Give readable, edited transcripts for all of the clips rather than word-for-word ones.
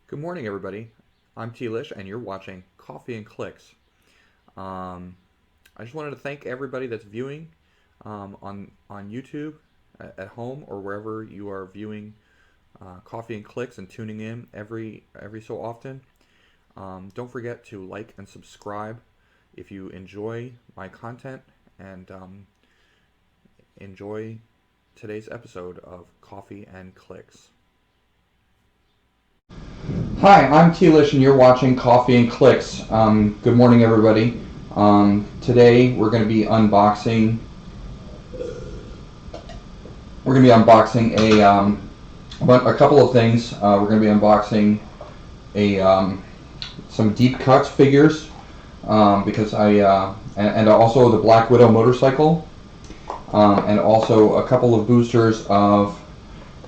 Good morning, everybody. I'm T-Lish, and you're watching Coffee and Clicks. I just wanted to thank everybody that's viewing on YouTube, at home, or wherever you are viewing Coffee and Clicks and tuning in every so often. Don't forget to like and subscribe if you enjoy my content and enjoy today's episode of Coffee and Clicks. Hi, I'm T-Lish and you're watching Coffee and Clicks. Good morning, everybody. Today we're going to be unboxing. A couple of things. We're going to be unboxing some deep cuts figures because and also the Black Widow motorcycle, and also a couple of boosters of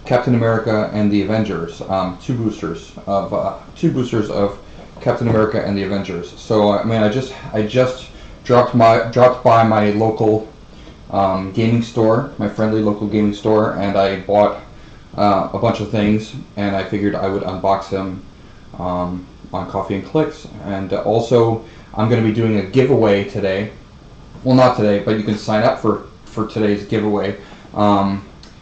Captain America and the Avengers. Two boosters of Captain America and the Avengers. So I just dropped by my local gaming store, my friendly local gaming store, and I bought a bunch of things, and I figured I would unbox them on Coffee and Clicks. And also, I'm going to be doing a giveaway today. Well, not today, but you can sign up for today's giveaway.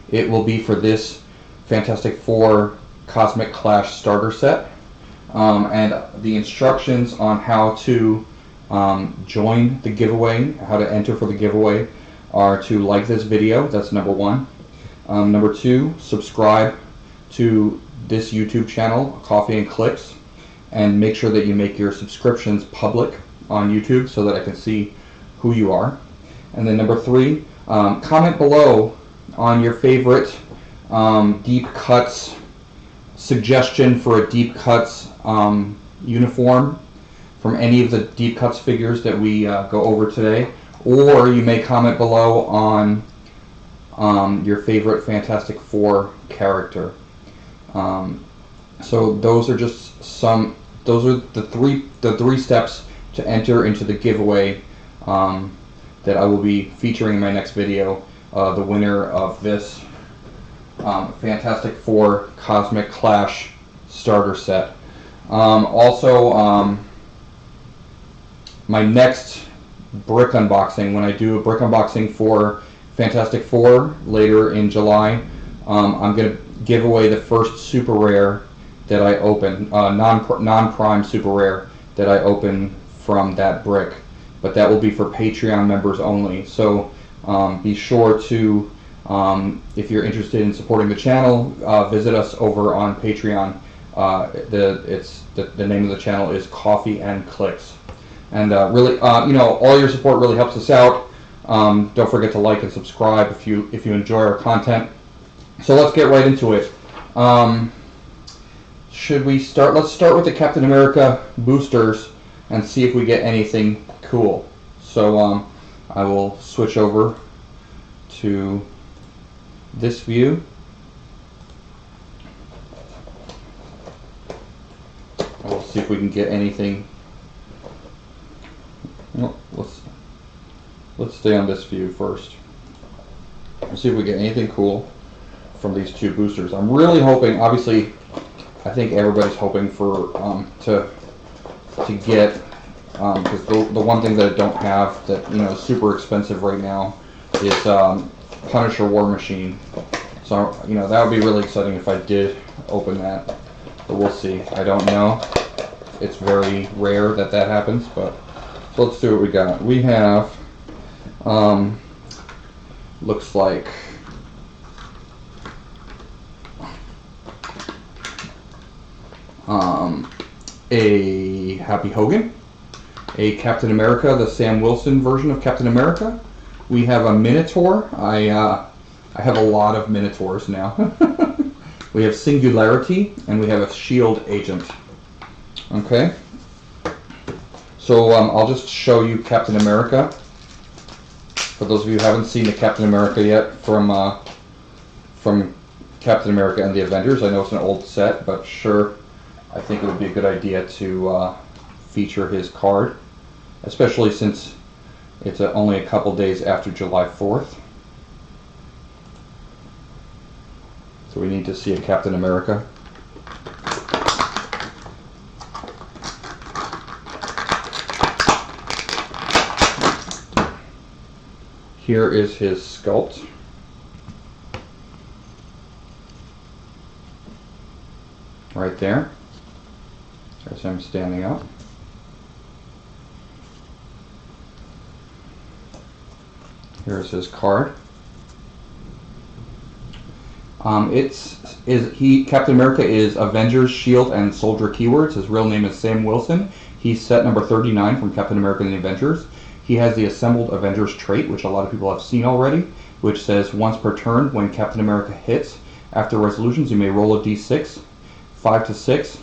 It will be for this Fantastic Four Cosmic Clash starter set, and the instructions on how to join the giveaway, how to enter for the giveaway, are to like this video. That's number one. Number two, subscribe to this YouTube channel, Coffee and Clicks, and make sure that you make your subscriptions public on YouTube so that I can see who you are. And then number three, comment below on your favorite deep cuts suggestion for a deep cuts uniform from any of the deep cuts figures that we go over today, or you may comment below on your favorite Fantastic Four character. So those are just some. Those are the three steps to enter into the giveaway that I will be featuring in my next video. The winner of this Fantastic Four Cosmic Clash starter set. Also, my next brick unboxing, when I do a brick unboxing for Fantastic Four later in July, I'm going to give away the first super rare that I open, non-prime super rare that I open from that brick. But that will be for Patreon members only. So be sure to, if you're interested in supporting the channel, visit us over on Patreon. The name of the channel is Coffee and Clicks. And really, all your support really helps us out. Don't forget to like and subscribe if you enjoy our content. So let's get right into it. Should we start? Let's start with the Captain America boosters and see if we get anything cool. So I will switch over to this view. We'll see if we can get anything. Well, let's stay on this view first. Let's see if we get anything cool from these two boosters. I'm really hoping. Obviously, I think everybody's hoping for to get, because the one thing that I don't have that is super expensive right now is Punisher War Machine. So that would be really exciting if I did open that, but we'll see. I don't know. It's very rare that happens, but so let's see what we got. We have looks like a Happy Hogan, a Captain America, the Sam Wilson version of Captain America. We have a Minotaur. I have a lot of Minotaurs now. We have Singularity, and we have a Shield Agent. Okay. So I'll just show you Captain America. For those of you who haven't seen the Captain America yet from Captain America and the Avengers, I know it's an old set, but sure, I think it would be a good idea to feature his card, especially since it's only a couple days after July 4th. So we need to see a Captain America. Here is his sculpt. Right there. There's him standing up. Here's his card. Captain America is Avengers, Shield, and Soldier keywords. His real name is Sam Wilson. He's set number 39 from Captain America and the Avengers. He has the Assembled Avengers trait, which a lot of people have seen already, which says once per turn, when Captain America hits, after resolutions, you may roll a d6, 5 to 6.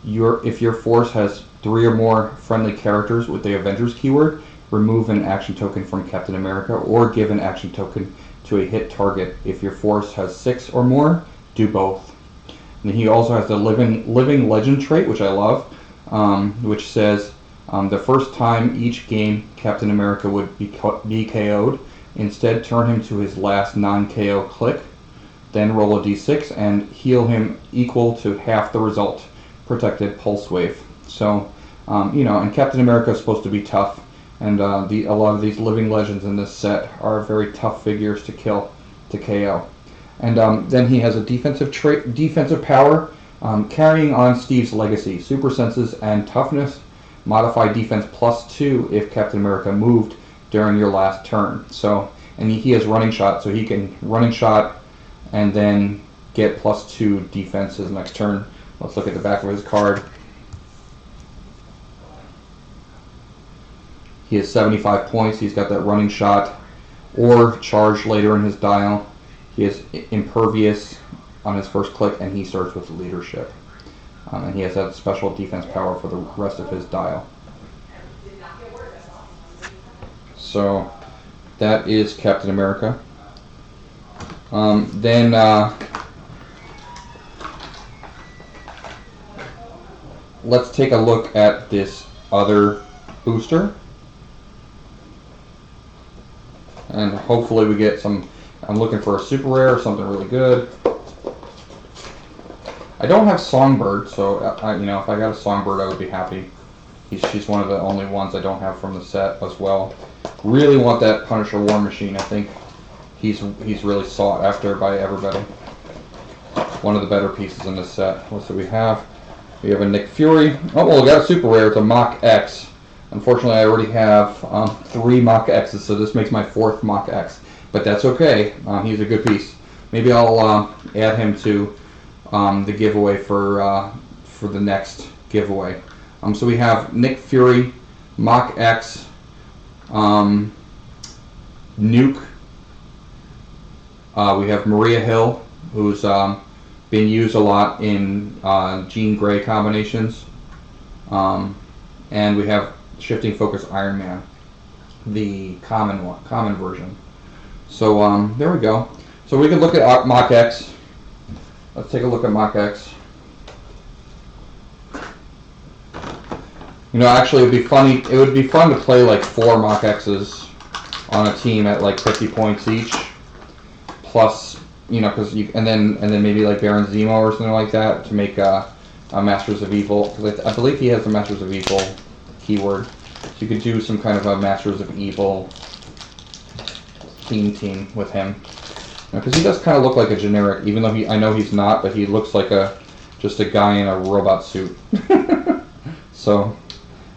If your force has 3 or more friendly characters with the Avengers keyword, remove an action token from Captain America or give an action token to a hit target. If your force has 6 or more, do both. And he also has the living legend trait, which I love, which says the first time each game Captain America would be KO'd, instead turn him to his last non-KO click, then roll a d6 and heal him equal to half the result. Protected pulse wave. So, and Captain America is supposed to be tough, and a lot of these living legends in this set are very tough figures to kill, to KO. And then he has a defensive power, carrying on Steve's legacy. Super senses and toughness, modify defense +2 if Captain America moved during your last turn. So, and he has running shot, so he can running shot and then get +2 defense his next turn. Let's look at the back of his card. He has 75 points. He's got that running shot or charge later in his dial. He is impervious on his first click, and he starts with leadership. And he has that special defense power for the rest of his dial. So that is Captain America. Let's take a look at this other booster. And hopefully we get some, I'm looking for a super rare, something really good. I don't have Songbird, so if I got a Songbird I would be happy. She's one of the only ones I don't have from the set as well. Really want that Punisher War Machine. I think he's really sought after by everybody. One of the better pieces in this set. What do we have? We have a Nick Fury. Oh, well, we got a super rare. It's a Mach X. Unfortunately, I already have 3 Mach X's, so this makes my 4th Mach X. But that's okay. He's a good piece. Maybe I'll add him to the giveaway for the next giveaway. So we have Nick Fury, Mach X, Nuke. We have Maria Hill, who's been used a lot in Jean Grey combinations. And we have Shifting Focus Iron Man, the common version. So there we go. So we can look at Mach X. Let's take a look at Mach X. Actually, it would be fun to play like 4 Mach X's on a team at like 50 points each, plus because and then maybe like Baron Zemo or something like that to make a Masters of Evil. Because I believe he has a Masters of Evil keyword, so you could do some kind of a Masters of Evil team with him. Because he does kind of look like a generic, even though I know he's not, but he looks like just a guy in a robot suit. So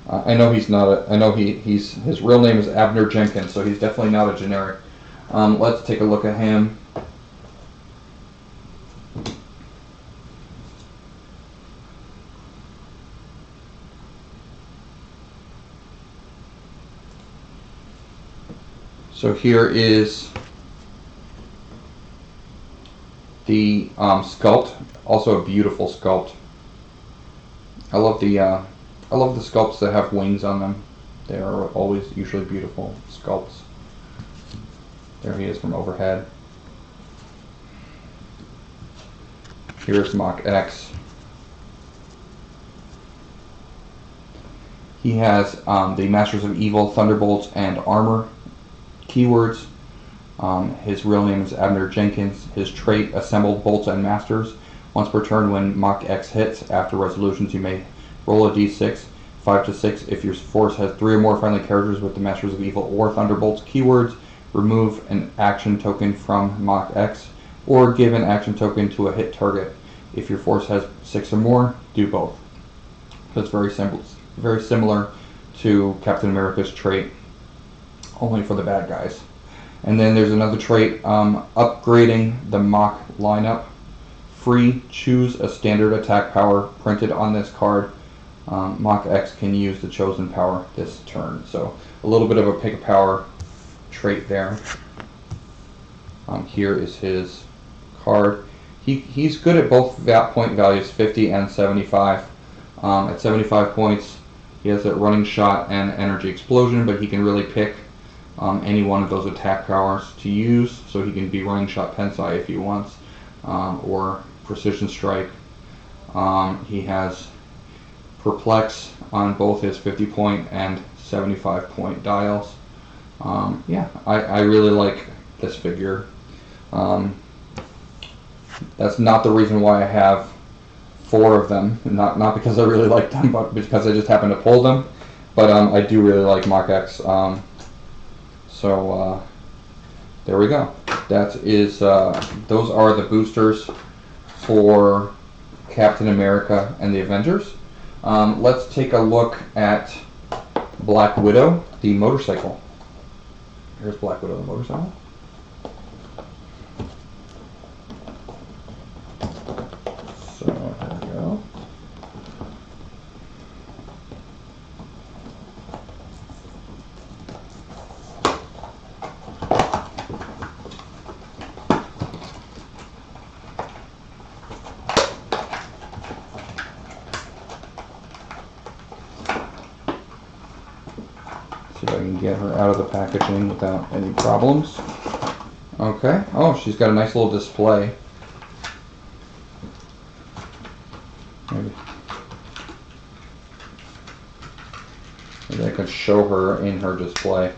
I know he's not his real name is Abner Jenkins, so he's definitely not a generic. Let's take a look at him. So here is the sculpt, also a beautiful sculpt. I love the sculpts that have wings on them. They are always usually beautiful sculpts. There he is from overhead. Here's Mach X. He has the Masters of Evil, Thunderbolts, and Armor keywords. His real name is Abner Jenkins. His trait, Assembled Bolts and Masters. Once per turn when Mach X hits, after resolutions you may roll a d6, 5 to 6. If your force has 3 or more friendly characters with the Masters of Evil or Thunderbolts keywords, remove an action token from Mach X, or give an action token to a hit target. If your force has 6 or more, do both. So it's very similar to Captain America's trait, only for the bad guys. And then there's another trait, upgrading the Mach lineup. Free, choose a standard attack power printed on this card. Mach X can use the chosen power this turn. So a little bit of a pick a power trait there. Here is his card. He's good at both point values, 50 and 75. At 75 points, he has that running shot and energy explosion, but he can really pick any one of those attack powers to use. So he can be running shot Tensai if he wants, or precision strike. He has perplex on both his 50 point and 75 point dials. Yeah, I really like this figure. That's not the reason why I have 4 of them. Not because I really like them, but because I just happen to pull them. But I do really like Mach X. So there we go. That is those are the boosters for Captain America and the Avengers. Let's take a look at Black Widow, the motorcycle. Here's Black Widow, the motorcycle. So there we go. See if I can get her out of the packaging without any problems. Okay. Oh, she's got a nice little display. Maybe I could show her in her display.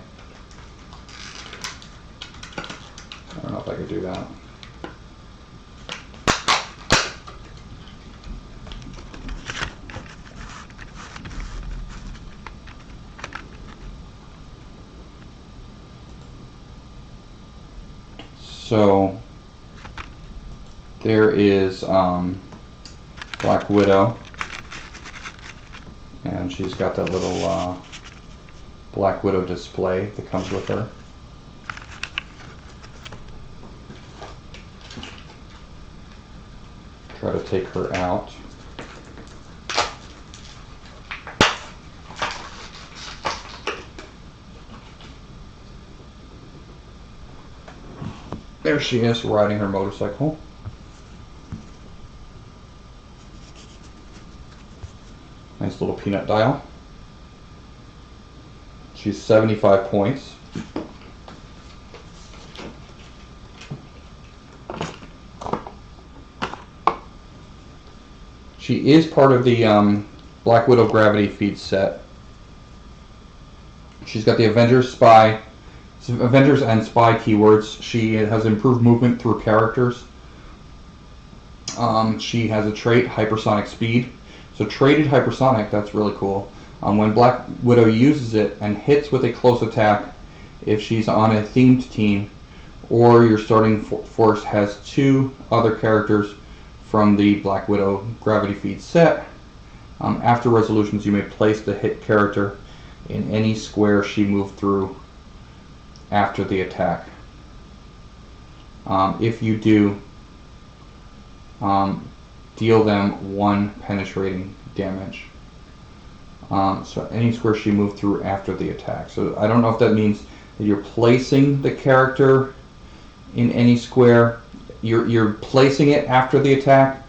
I don't know if I could do that. So there is Black Widow, and she's got that little Black Widow display that comes with her. Try to take her out. There she is, riding her motorcycle. Nice little peanut dial. She's 75 points. She is part of the Black Widow Gravity Feed set. She's got the Avengers and Spy keywords. She has improved movement through characters. She has a trait, Hypersonic Speed. So traded Hypersonic, that's really cool. When Black Widow uses it and hits with a close attack, if she's on a themed team, or your starting force has 2 other characters from the Black Widow Gravity Feed set, after resolutions you may place the hit character in any square she moved through after the attack. If you do, deal them 1 penetrating damage. So any square she moved through after the attack. So I don't know if that means that you're placing the character in any square, you're placing it after the attack,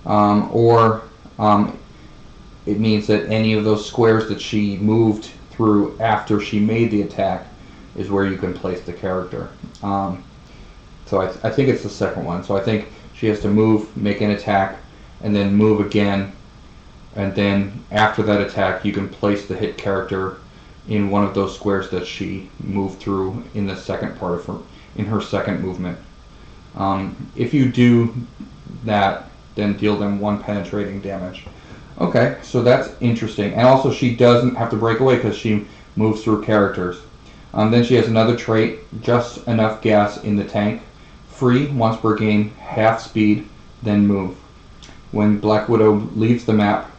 or it means that any of those squares that she moved through after she made the attack is where you can place the character. So I think it's the second one. So I think she has to move, make an attack, and then move again, and then after that attack you can place the hit character in one of those squares that she moved through in the second part of her second movement. If you do that, then deal them 1 penetrating damage. Okay, so that's interesting. And also she doesn't have to break away because she moves through characters. Then she has another trait, just enough gas in the tank. Free once per game, half speed, then move. When Black Widow leaves the map,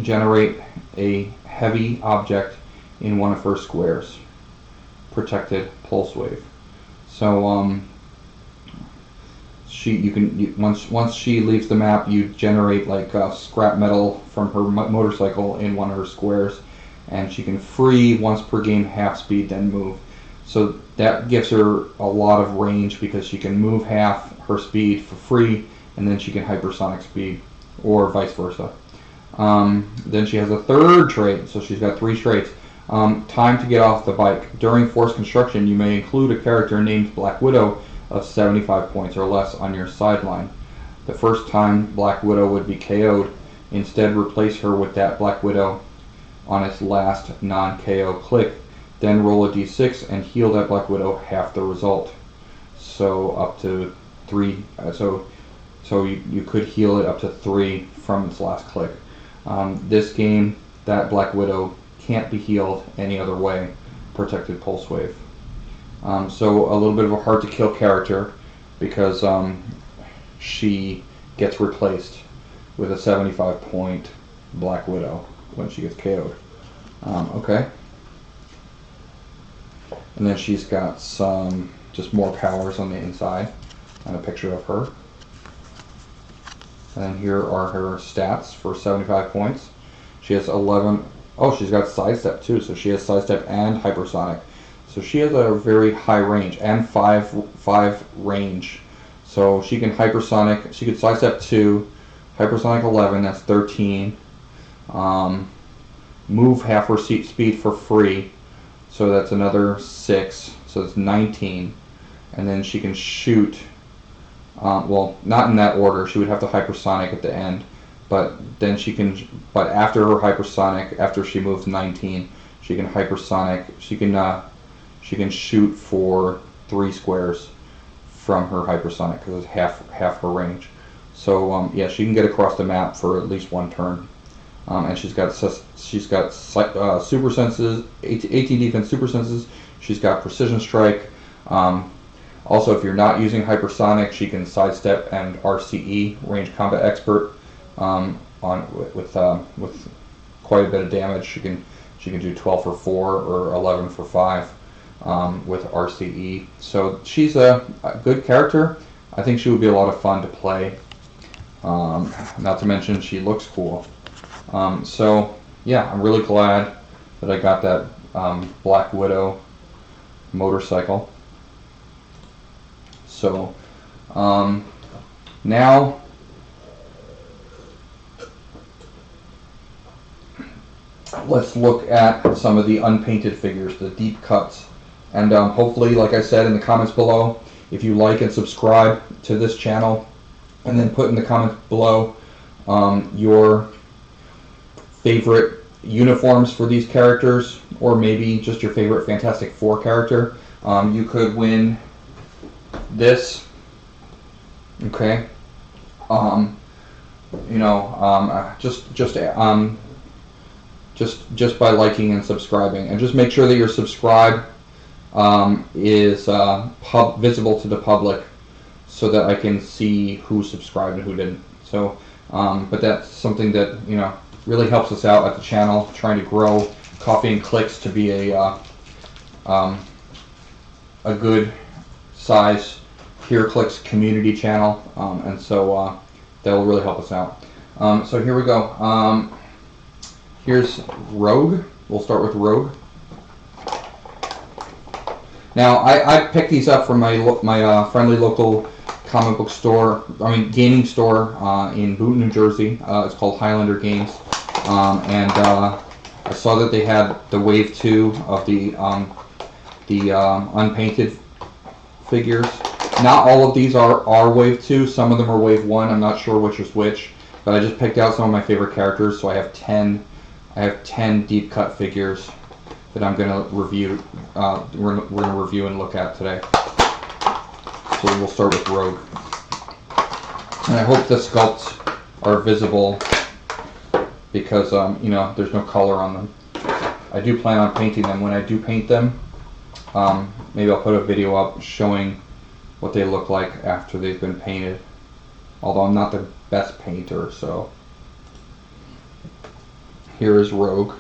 generate a heavy object in one of her squares. Protected pulse wave. So once she leaves the map, you generate like scrap metal from her motorcycle in one of her squares, and she can free once per game, half speed, then move. So that gives her a lot of range because she can move half her speed for free, and then she can hypersonic speed, or vice versa. Then she has a third trait, so she's got 3 traits. Time to get off the bike. During force construction, you may include a character named Black Widow of 75 points or less on your sideline. The first time Black Widow would be KO'd, instead replace her with that Black Widow on its last non-KO click. Then roll a d6 and heal that Black Widow half the result. So up to 3. So you could heal it up to 3 from its last click. This game, that Black Widow can't be healed any other way. Protected pulse wave. So a little bit of a hard to kill character because she gets replaced with a 75 point Black Widow when she gets KO'd. Okay. And then she's got some just more powers on the inside and a picture of her. And then here are her stats for 75 points. She has 11. Oh, she's got sidestep too, so she has sidestep and hypersonic. So she has a very high range and 5 range. So she can hypersonic. She could sidestep 2, hypersonic 11. That's 13. Move half her speed for free. So that's another 6. So that's 19. And then she can shoot. Well, not in that order. She would have to hypersonic at the end. But then she can. But after her hypersonic, after she moves 19, she can hypersonic. She can shoot for 3 squares from her hypersonic because it's half her range. So yeah, she can get across the map for at least 1 turn. And she's got super senses, 18 defense super senses. She's got precision strike. Also, if you're not using hypersonic, she can sidestep and RCE, range combat expert, with quite a bit of damage. She can do 12 for 4 or 11 for 5 with RCE. So she's a good character. I think she would be a lot of fun to play. Not to mention she looks cool. So yeah, I'm really glad that I got that Black Widow motorcycle. So now let's look at some of the unpainted figures, the deep cuts. And hopefully, like I said in the comments below, if you like and subscribe to this channel, and then put in the comments below your favorite uniforms for these characters, or maybe just your favorite Fantastic Four character, you could win this. Okay. Just by liking and subscribing, and just make sure that your subscribe is visible to the public, so that I can see who subscribed and who didn't. So, but that's something that really helps us out at the channel, trying to grow Coffee and Clicks to be a good size HereClix community channel, and so that will really help us out. So here we go. Here's Rogue. We'll start with Rogue. Now, I picked these up from my friendly local comic book store, gaming store in Boonton, New Jersey. It's called Highlander Games, and I saw that they had the Wave 2 of the unpainted figures. Not all of these are Wave 2. Some of them are Wave 1. I'm not sure which is which, but I just picked out some of my favorite characters. So I have 10 deep cut figures that I'm going to review. We're going to review and look at today. So we'll start with Rogue. And I hope the sculpts are visible because there's no color on them. I do plan on painting them. When I do paint them, maybe I'll put a video up showing what they look like after they've been painted. Although I'm not the best painter, so. Here is Rogue.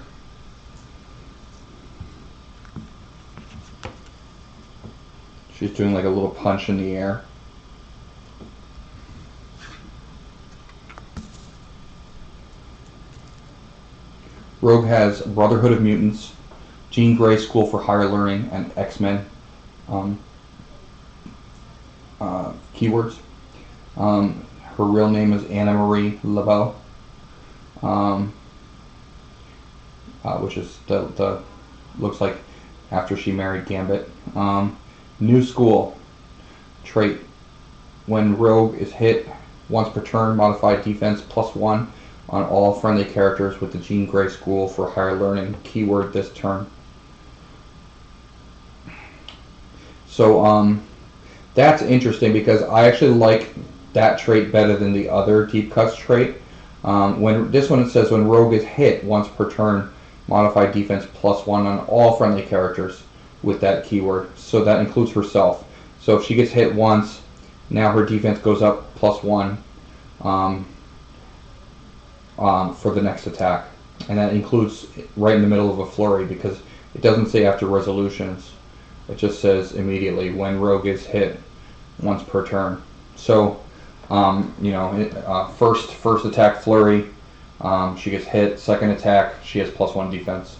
She's doing like a little punch in the air. Rogue has Brotherhood of Mutants, Jean Grey School for Higher Learning, and X-Men keywords. Her real name is Anna Marie LeBeau, which is the looks like after she married Gambit. New School trait: when Rogue is hit once per turn, modified defense +1 on all friendly characters with the Jean Grey School for Higher Learning keyword this turn. So that's interesting because I actually like that trait better than the other Deep Cuts trait. When this one, it says when Rogue is hit once per turn, modified defense +1 on all friendly characters with that keyword. So that includes herself. So if she gets hit once, now her defense goes up +1 for the next attack. And that includes right in the middle of a flurry, because it doesn't say after resolutions. It just says immediately when Rogue is hit once per turn. So, you know, first attack flurry, she gets hit. Second attack, she has +1 defense.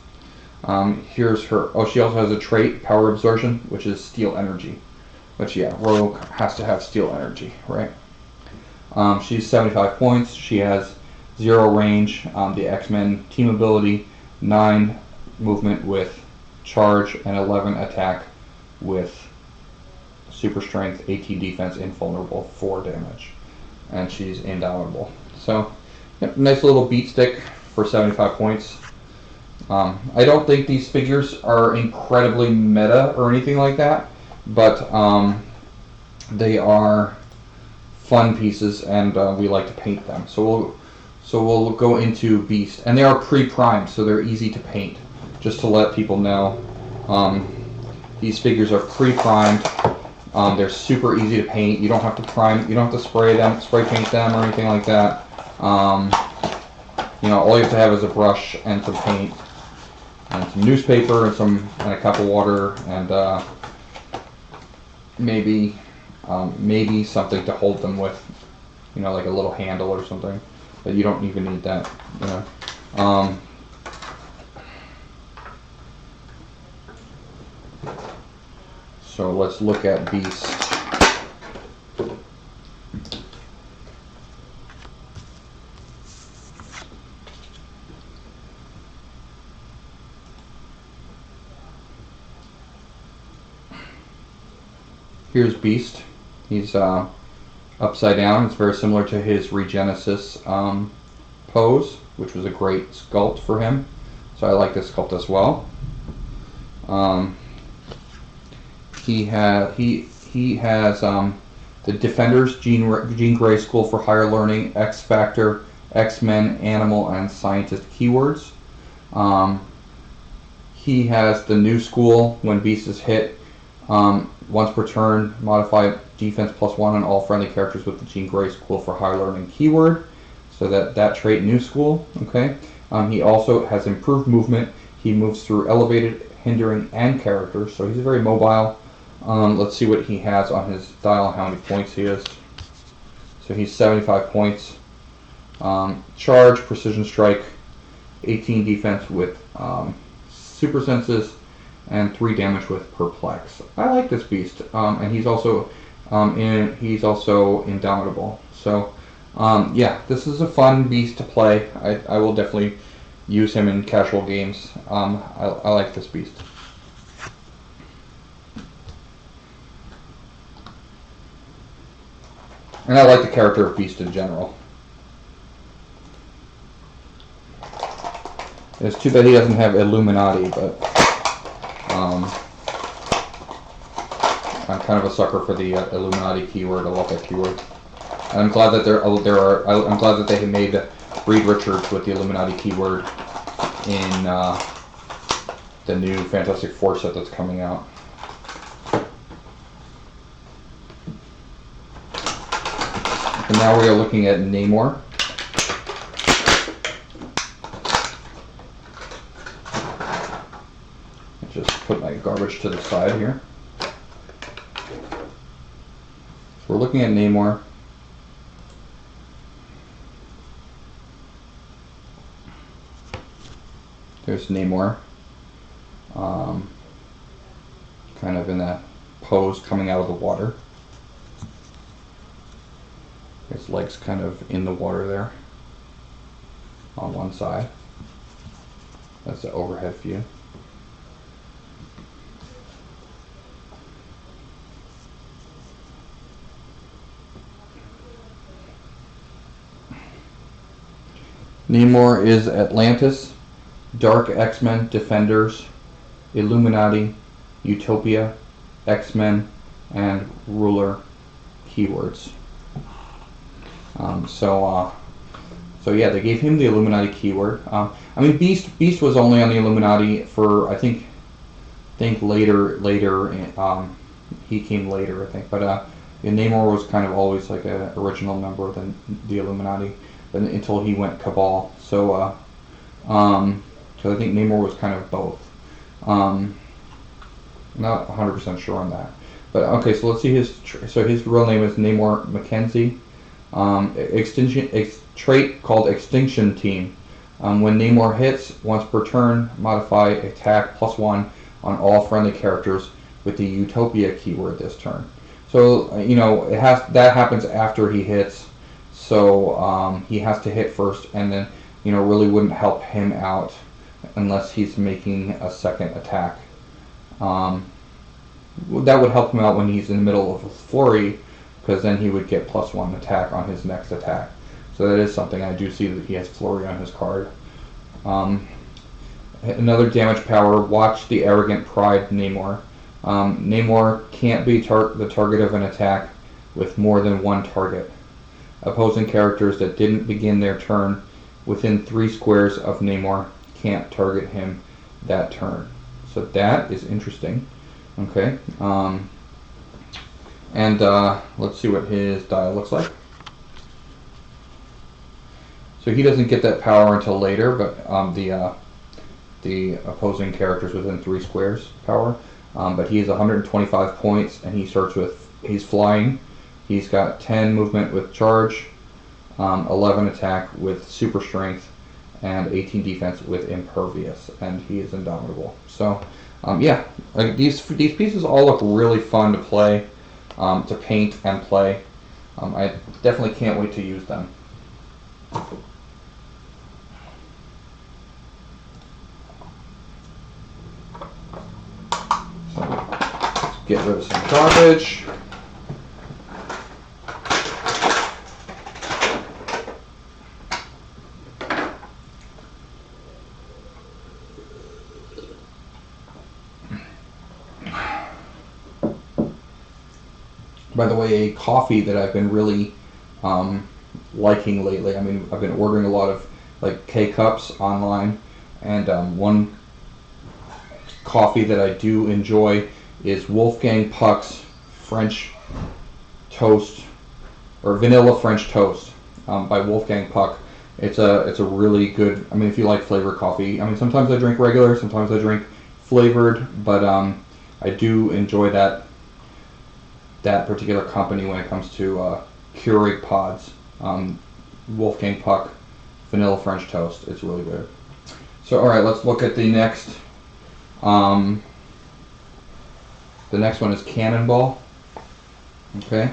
Here's her. Oh, she also has a trait, Power Absorption, which is Steel Energy. Which, yeah, Rogue has to have Steel Energy, right? She's 75 points. She has 0 range. The X-Men team ability, 9 movement with charge, and 11 attack with super strength, 18 defense, invulnerable, 4 damage. And she's indomitable. So, yep, nice little beat stick for 75 points. I don't think these figures are incredibly meta or anything like that, but they are fun pieces, and we like to paint them. So we'll go into Beast, and they are pre-primed, so they're easy to paint. Just to let people know, these figures are pre-primed. They're super easy to paint. You don't have to prime. You don't have to spray paint them or anything like that. You know, all you have to have is a brush and some paint, and some newspaper, and a cup of water, and maybe something to hold them with. You know, like a little handle or something. But you don't even need that. You know. So let's look at Beast. Here's Beast. He's upside down. It's very similar to his Regenesis pose, which was a great sculpt for him. So I like this sculpt as well. He has the Defenders, Jean Grey School for Higher Learning, X Factor, X-Men, Animal, and Scientist keywords. He has the New School. When Beast is hit, once per turn, modified defense +1 on all friendly characters with the Jean Grey School for Higher Learning keyword. So that trait, New School. Okay. He also has improved movement. He moves through elevated, hindering, and characters. So he's very mobile. Let's see what he has on his dial, how many points he is. So he's 75 points. Charge, Precision Strike, 18 defense with super senses, and 3 damage with Perplex. I like this Beast, and he's also indomitable. So yeah, this is a fun Beast to play. I will definitely use him in casual games. I like this Beast. And I like the character of Beast in general. It's too bad he doesn't have Illuminati, but I'm kind of a sucker for the Illuminati keyword. I love that keyword. And I'm glad that I'm glad that they made Reed Richards with the Illuminati keyword in the new Fantastic Four set that's coming out. And now we are looking at Namor. Just put my garbage to the side here. So we're looking at Namor. There's Namor. Kind of in that pose coming out of the water. His legs kind of in the water there on one side. That's the overhead view. Namor is Atlantis, Dark X-Men, Defenders, Illuminati, Utopia, X-Men, and Ruler keywords. So yeah, they gave him the Illuminati keyword. I mean, Beast was only on the Illuminati for I think later. He came later, I think, but Namor was kind of always like an original member of the Illuminati, but until he went Cabal. So I think Namor was kind of both. Not 100% sure on that, but okay. So let's see his real name is Namor Mackenzie. Trait called Extinction Team. When Namor hits once per turn, modify attack +1 on all friendly characters with the Utopia keyword this turn. So that happens after he hits. So he has to hit first, and then really wouldn't help him out unless he's making a second attack. That would help him out when he's in the middle of a flurry, because then he would get +1 attack on his next attack. So that is something. I do see that he has flurry on his card. Another damage power, watch the Arrogant Pride Namor. Namor can't be the target of an attack with more than one target. Opposing characters that didn't begin their turn within 3 squares of Namor can't target him that turn. So that is interesting. Okay. And let's see what his dial looks like. So he doesn't get that power until later, but the opposing characters within 3 squares power. But he has 125 points, and he starts with, he's flying. He's got 10 movement with charge, 11 attack with super strength, and 18 defense with impervious, and he is indomitable. So yeah, like these pieces all look really fun to play, to paint and play. I definitely can't wait to use them. So let's get rid of some garbage. By the way, a coffee that I've been really liking lately. I mean, I've been ordering a lot of like K-Cups online, and one coffee that I do enjoy is Wolfgang Puck's French Toast, or Vanilla French Toast, by Wolfgang Puck. It's a really good. I mean, if you like flavored coffee, I mean, sometimes I drink regular, sometimes I drink flavored, but I do enjoy that particular company when it comes to Keurig pods. Wolfgang Puck Vanilla French Toast. It's really good. So all right, let's look at the next. The next one is Cannonball. Okay,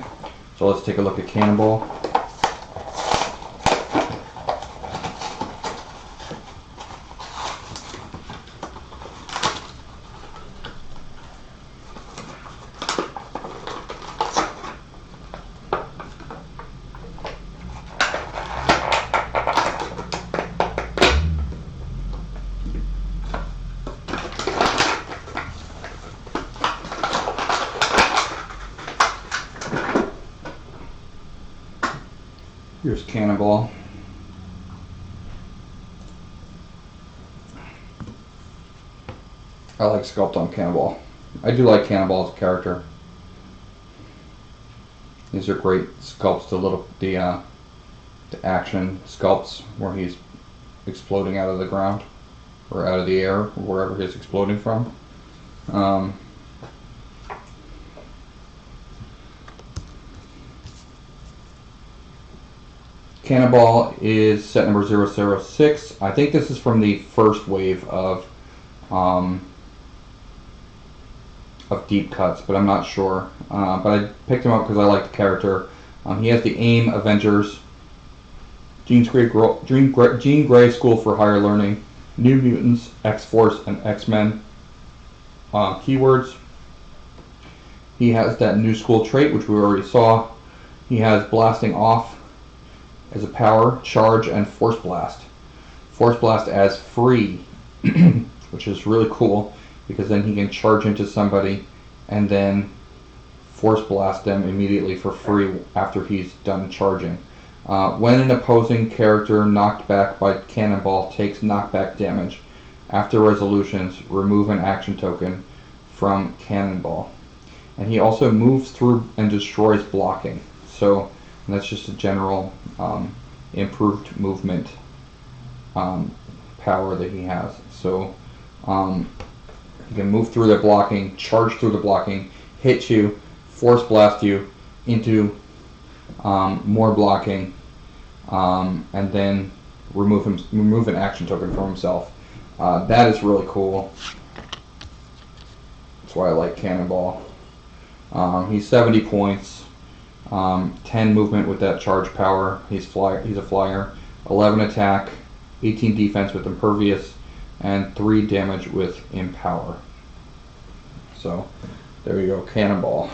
so let's take a look at Cannonball. Here's Cannonball. I like sculpt on Cannonball. I do like Cannonball as a character. These are great sculpts. The action sculpts where he's exploding out of the ground or out of the air, wherever he's exploding from. Cannonball is set number 006. I think this is from the first wave of deep cuts, but I'm not sure. But I picked him up because I like the character. He has the AIM Avengers, Jean Grey School for Higher Learning, New Mutants, X-Force, and X-Men keywords. He has that new school trait, which we already saw. He has blasting off as a power, charge, and force blast. Force blast as free, which is really cool because then he can charge into somebody and then force blast them immediately for free after he's done charging. When an opposing character knocked back by Cannonball takes knockback damage, after resolutions, remove an action token from Cannonball. And he also moves through and destroys blocking. So that's just a general improved movement power that he has. So he can move through the blocking, charge through the blocking, hit you, force blast you into more blocking, and then remove an action token from himself. That is really cool. That's why I like Cannonball. He's 70 points, 10 movement with that charge power. He's a flyer, 11 attack, 18 defense with impervious, and 3 damage with empower. So there you go, Cannonball.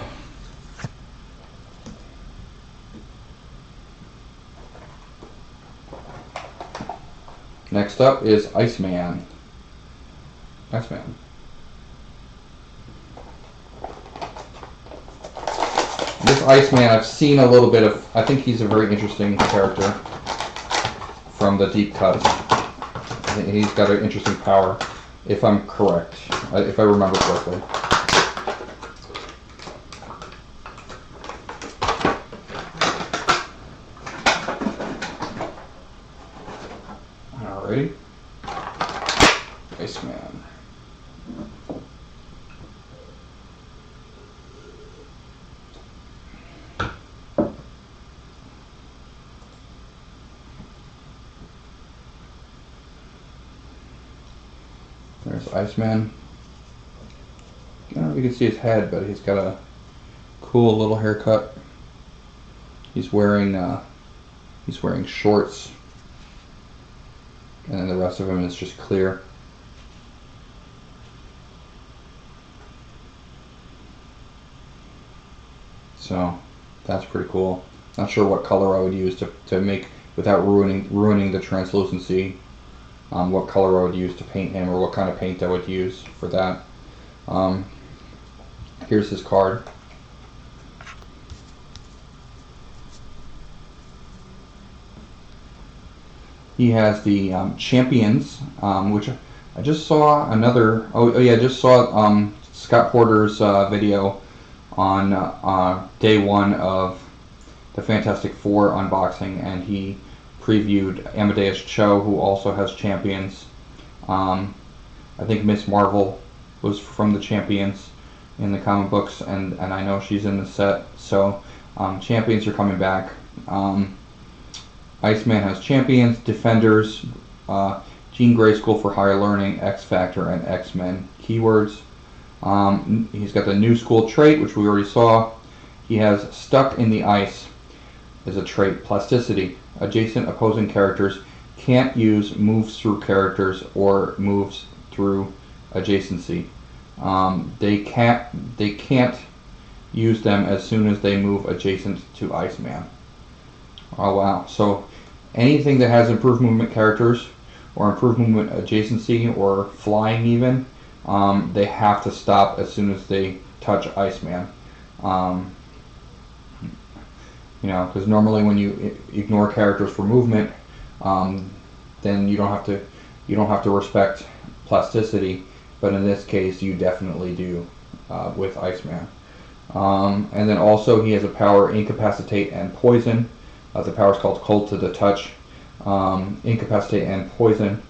Next up is Iceman. Iceman. This Iceman, I've seen a little bit of. I think he's a very interesting character from the deep cuts. I think he's got an interesting power, if I'm correct, if I remember correctly. Alrighty. Iceman. There's Iceman. I don't know if you can see his head, but he's got a cool little haircut. He's wearing shorts, and then the rest of him is just clear. So that's pretty cool. Not sure what color I would use to make without ruining the translucency. What color I would use to paint him, or what kind of paint I would use for that. Here's his card. He has the Champions, which I just saw another. I just saw Scott Porter's video on day 1 of the Fantastic Four unboxing, and he previewed Amadeus Cho, who also has Champions. I think Miss Marvel was from the Champions in the comic books, and I know she's in the set. So Champions are coming back. Iceman has Champions, Defenders, Jean Grey School for Higher Learning, X Factor, and X-Men keywords. He's got the new school trait, which we already saw. He has Stuck in the Ice as a trait, Plasticity. Adjacent opposing characters can't use moves through characters or moves through adjacency. They can't use them as soon as they move adjacent to Iceman. Oh wow! So anything that has improved movement characters or improved movement adjacency or flying even, they have to stop as soon as they touch Iceman. Because normally when you ignore characters for movement, then you don't have to respect plasticity, but in this case you definitely do with Iceman. And then also he has a power Incapacitate and Poison. The power is called Cold to the Touch. Incapacitate and Poison.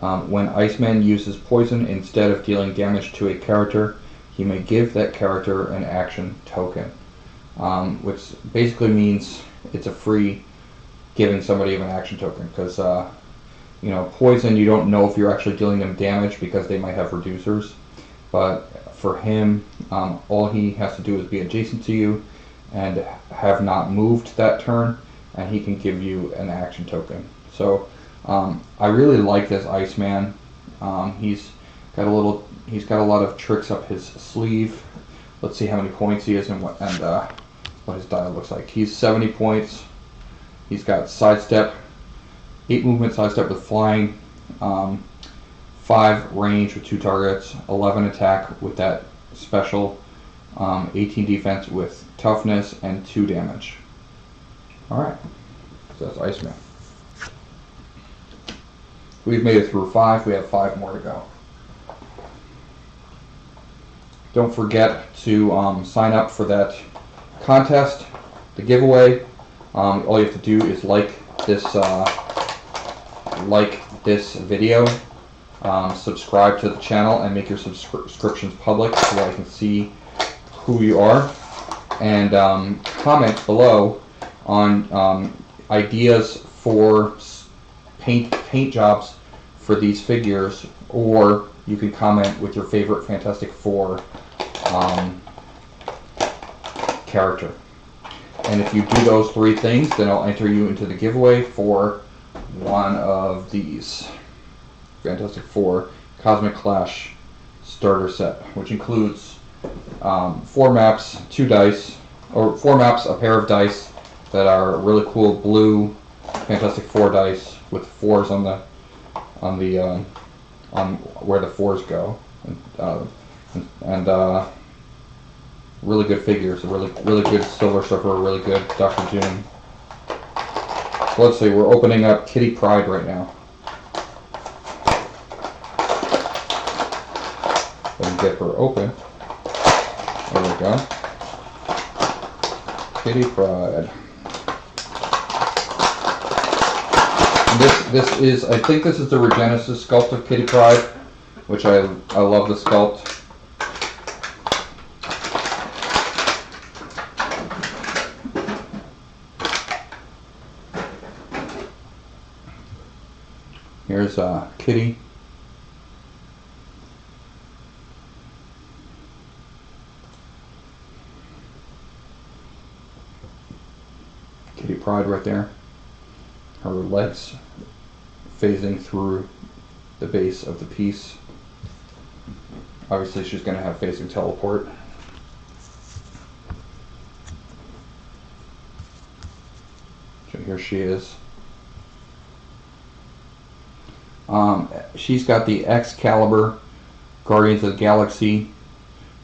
When Iceman uses poison, instead of dealing damage to a character, he may give that character an action token. Which basically means it's a free giving somebody of an action token, because you know, poison, you don't know if you're actually dealing them damage because they might have reducers, but for him, all he has to do is be adjacent to you and have not moved that turn, and he can give you an action token. So I really like this Iceman. He's got a lot of tricks up his sleeve. Let's see how many points he is and what his dial looks like. He's 70 points. He's got sidestep, 8 movement sidestep with flying, 5 range with 2 targets, 11 attack with that special, 18 defense with toughness, and 2 damage. Alright, so that's Iceman. We've made it through 5, we have 5 more to go. Don't forget to sign up for that contest, the giveaway. All you have to do is like this video, subscribe to the channel, and make your subscriptions public so that I can see who you are, and comment below on ideas for paint jobs for these figures, or you can comment with your favorite Fantastic Four character. And if you do those 3 things, then I'll enter you into the giveaway for one of these Fantastic Four Cosmic Clash starter set, which includes 4 maps, 2 dice, or 4 maps, a pair of dice that are really cool blue Fantastic Four dice with 4s on where the 4s go, and really good figures, a really good Silver Surfer, a really good Dr. Doom. So let's see, we're opening up Kitty Pryde right now. Let me get her open. There we go. Kitty Pryde. This is, I think this is the Regenesis sculpt of Kitty Pryde, which I love the sculpt. Here's Kitty. Kitty Pryde right there. Her legs phasing through the base of the piece. Obviously she's going to have phasing teleport. So here she is. She's got the Excalibur, Guardians of the Galaxy,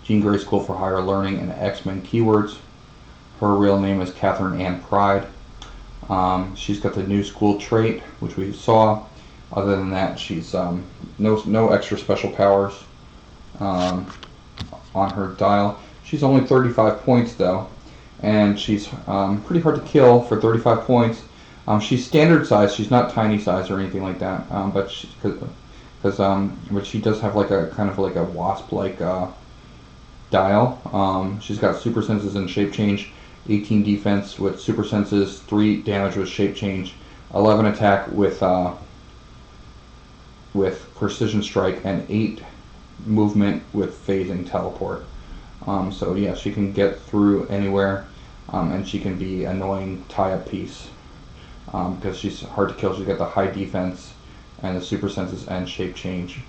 Jean Grey School for Higher Learning, and X-Men keywords. Her real name is Catherine Ann Pryde. She's got the new school trait, which we saw. Other than that, she's no extra special powers on her dial. She's only 35 points though, and she's pretty hard to kill for 35 points. She's standard size. She's not tiny size or anything like that. But she does have like a kind of like a wasp-like dial. She's got super senses and shape change, 18 defense with super senses, 3 damage with shape change, 11 attack with precision strike, and 8 movement with phasing teleport. So yeah, she can get through anywhere, and she can be annoying tie-up piece. Because she's hard to kill. She's got the high defense and the super senses and shape change,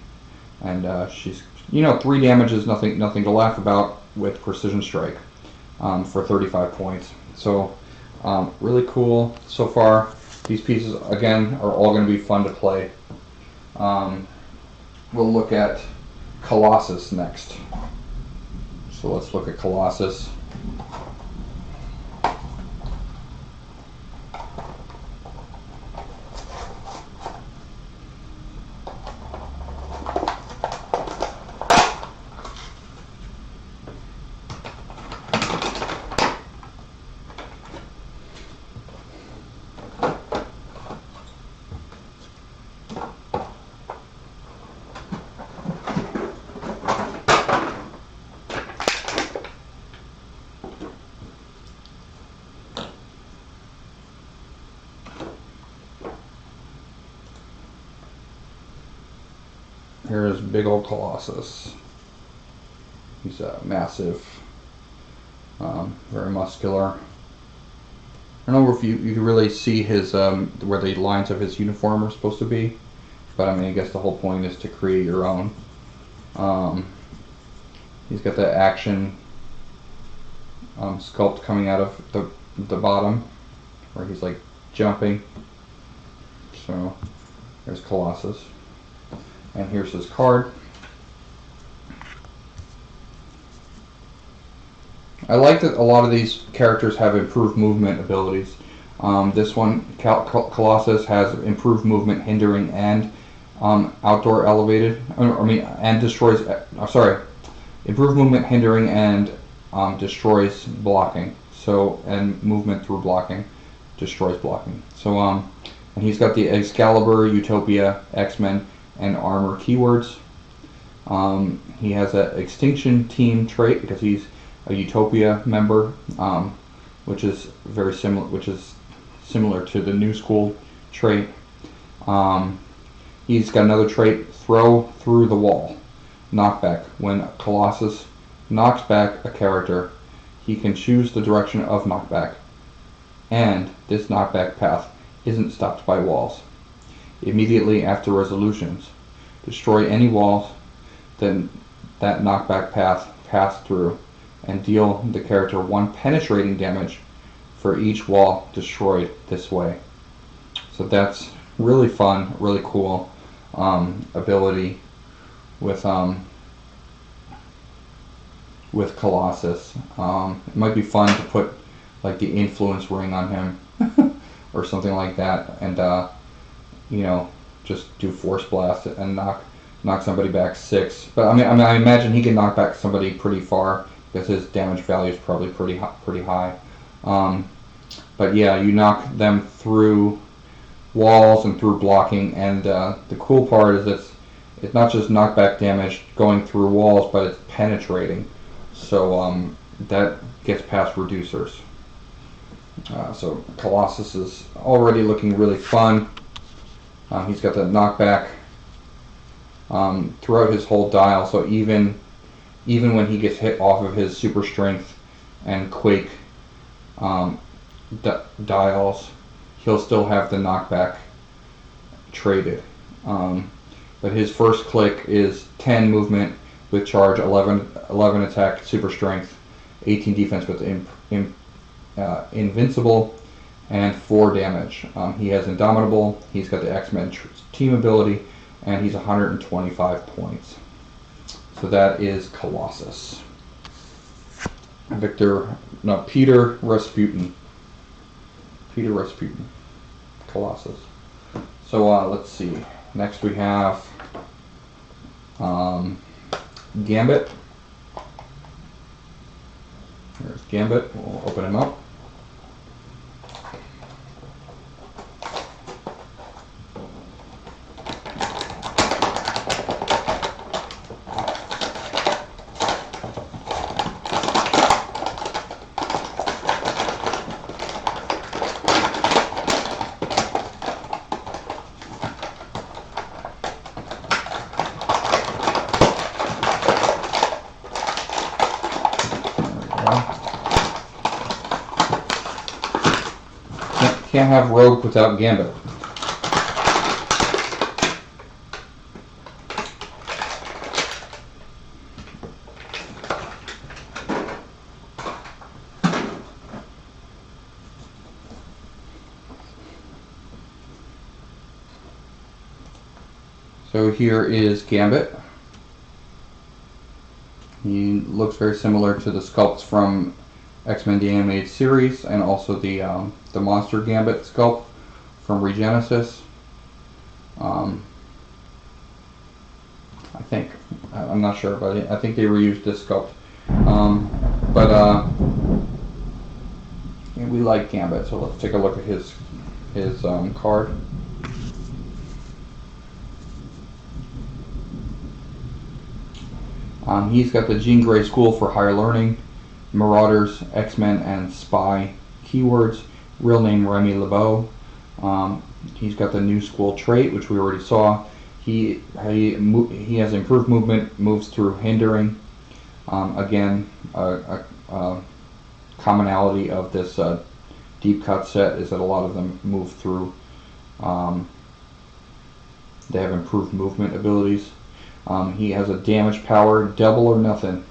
and she's, you know, 3 damage is nothing to laugh about with precision strike for 35 points. So really cool so far. These pieces again are all going to be fun to play. We'll look at Colossus next. So let's look at Colossus. here's big old Colossus. He's massive, very muscular. I don't know if you can really see his where the lines of his uniform are supposed to be, but I mean, I guess the whole point is to create your own. He's got the action sculpt coming out of the bottom, where he's like jumping. So there's Colossus, and here's his card. I like that a lot of these characters have improved movement abilities. This one, Colossus, has improved movement, hindering and outdoor elevated. And destroys. Improved movement, hindering, and destroys blocking. So, and movement through blocking, destroys blocking. So, and he's got the Excalibur, Utopia, X-Men, and Armor keywords. He has an Extinction Team trait because he's a Utopia member, which is very similar, to the New School trait. He's got another trait, Throw Through the Wall, knockback. When Colossus knocks back a character, he can choose the direction of knockback, and this knockback path isn't stopped by walls. Immediately after resolutions, destroy any walls that knockback path passed through, and deal the character 1 penetrating damage for each wall destroyed this way. So that's really fun, really cool ability with Colossus. It might be fun to put like the influence ring on him or something like that, and just do force blast and knock somebody back 6. But I imagine he can knock back somebody pretty far, because his damage value is probably pretty high. But yeah, you knock them through walls and through blocking, and the cool part is it's not just knockback damage going through walls, but it's penetrating. So that gets past reducers. So Colossus is already looking really fun. He's got the knockback throughout his whole dial, so even when he gets hit off of his super strength and quake dials, he'll still have the knockback traded. But his first click is 10 movement with charge, 11 attack, super strength, 18 defense with invincible, and 4 damage. He has Indomitable, he's got the X-Men team ability, and he's 125 points. So that is Colossus. Peter Rasputin. Colossus. So let's see. Next we have Gambit. There's Gambit. We'll open him up. Can't have Rogue without Gambit. So here is Gambit. He looks very similar to the sculpts from X-Men the Animated Series, and also the Monster Gambit sculpt from Regenesis. I think. I'm not sure, but I think they reused this sculpt. We like Gambit, so let's take a look at his card. He's got the Jean Grey School for Higher Learning, Marauders, X-Men, and Spy keywords. Real name Remy LeBeau. He's got the New School trait, which we already saw. He has improved movement, moves through hindering. Again, a commonality of this deep cut set is that a lot of them move through. They have improved movement abilities. He has a damage power, double or nothing.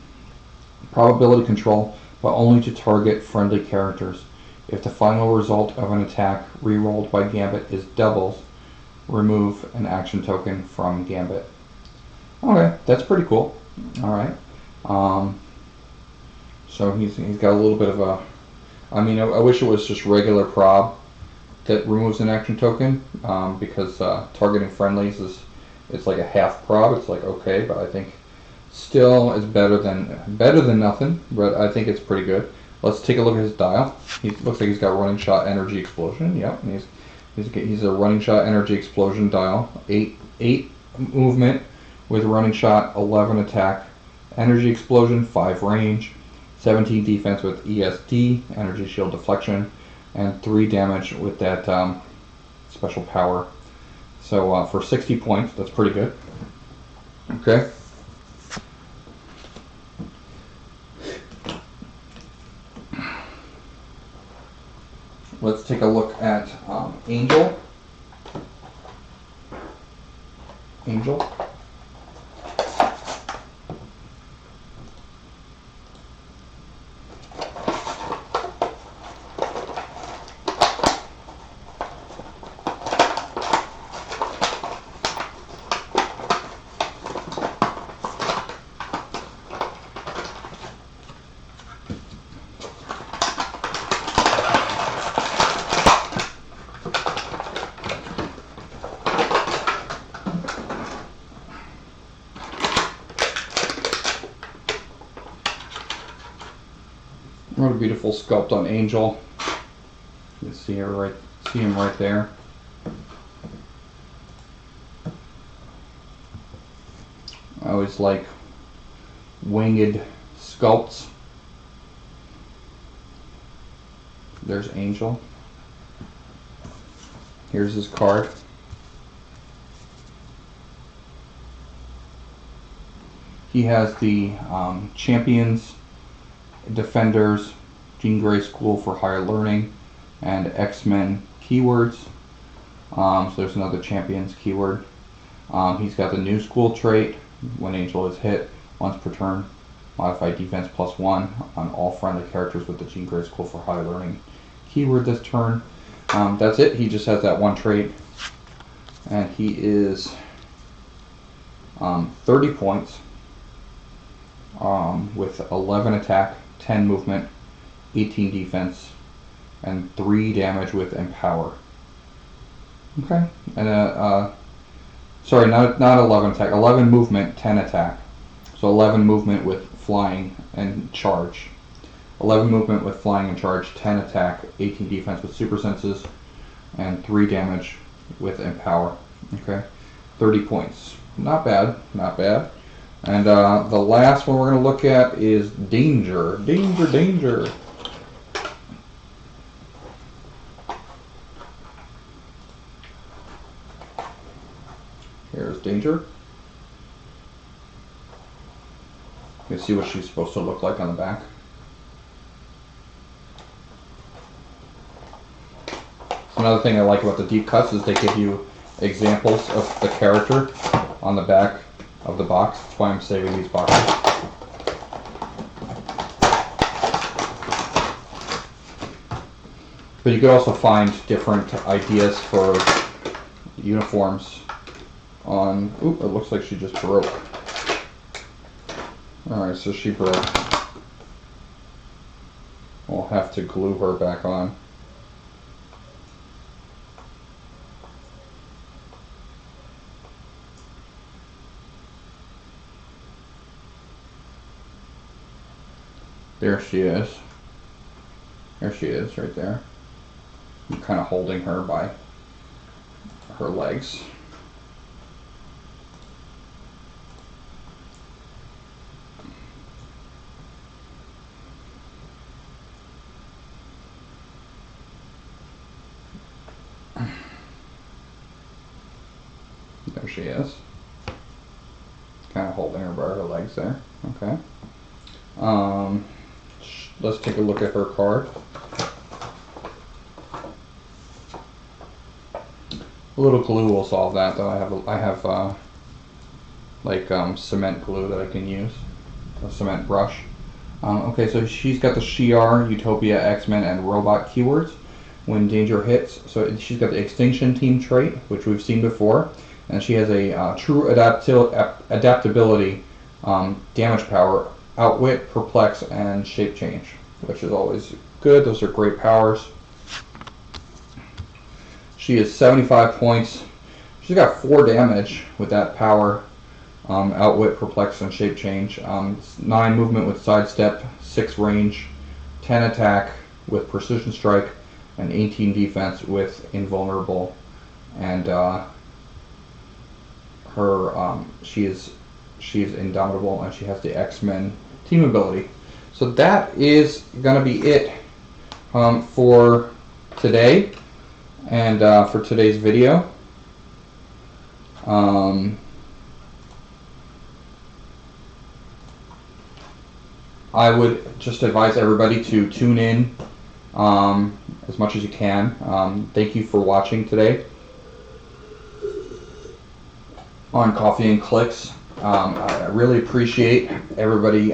Probability control, but only to target friendly characters. If the final result of an attack rerolled by Gambit is doubles, remove an action token from Gambit. Okay, that's pretty cool. Alright. So he's got a little bit of a... I mean, I wish it was just regular prob that removes an action token, because targeting friendlies it's like a half prob. It's like, okay, but I think still is better than nothing, but I think it's pretty good. Let's take a look at his dial. He looks like he's got running shot, energy explosion. Yep, and he's a running shot, energy explosion dial. 8 movement with running shot, 11 attack, energy explosion, 5 range, 17 defense with ESD, energy shield deflection, and 3 damage with that special power. So for 60 points, that's pretty good. Okay. Let's take a look at Angel. Angel. What a beautiful sculpt on Angel. You can see him right there. I always like winged sculpts. There's Angel. Here's his card. He has the Champions, Defenders, Jean Grey School for Higher Learning, and X-Men keywords. So there's another Champions keyword. He's got the New School trait. When Angel is hit once per turn, modify defense +1 on all friendly characters with the Jean Grey School for Higher Learning keyword this turn. That's it. He just has that one trait, and he is 30 points with 11 attack, 10 movement, 18 defense, and 3 damage with Empower. Okay, and sorry, not 11 attack, 11 movement, 10 attack. So 11 movement with flying and charge. 11 movement with flying and charge, 10 attack, 18 defense with super senses, and 3 damage with Empower. Okay, 30 points. Not bad, not bad. And the last one we're going to look at is Danger. Danger, Danger. Here's Danger. You can see what she's supposed to look like on the back. Another thing I like about the deep cuts is they give you examples of the character on the back of the box. That's why I'm saving these boxes. But you could also find different ideas for uniforms on... Oop, it looks like she just broke. Alright, so she broke. We'll have to glue her back on. There she is. There she is, right there. I'm kind of holding her by her legs. There she is. Kind of holding her by her legs there. Okay. Let's take a look at her card. A little glue will solve that, though. I have cement glue that I can use, a cement brush. Okay, so she's got the Shi'ar, Utopia, X-Men, and Robot keywords when danger hits. So she's got the Extinction Team trait, which we've seen before, and she has a true adaptability, damage power, Outwit, Perplex, and Shape Change, which is always good. Those are great powers. She is 75 points. She's got 4 damage with that power. Outwit, Perplex, and Shape Change. 9 movement with Sidestep, 6 range, 10 attack with Precision Strike, and 18 defense with Invulnerable. And she is indomitable, and she has the X-Men team ability. So that is gonna be it for today and for today's video. I would just advise everybody to tune in as much as you can. Thank you for watching today on Coffee and Clicks. I really appreciate everybody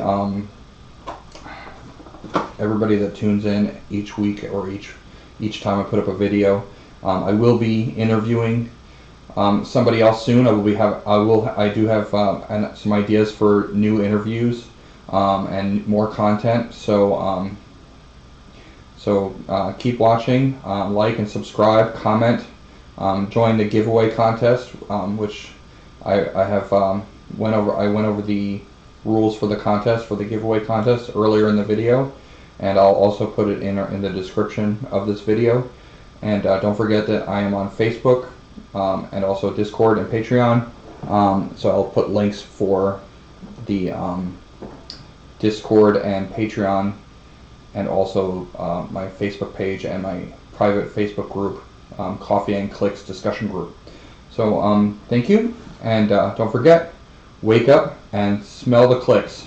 that tunes in each week or each time I put up a video. I will be interviewing somebody else soon. I do have some ideas for new interviews and more content. So keep watching, like and subscribe, comment, join the giveaway contest, which I went over the rules for the contest, for the giveaway contest earlier in the video, and I'll also put it in the description of this video. And don't forget that I am on Facebook and also Discord and Patreon. So I'll put links for the Discord and Patreon, and also my Facebook page and my private Facebook group, Coffee and Clicks discussion group. So thank you, and don't forget, wake up and smell the clicks.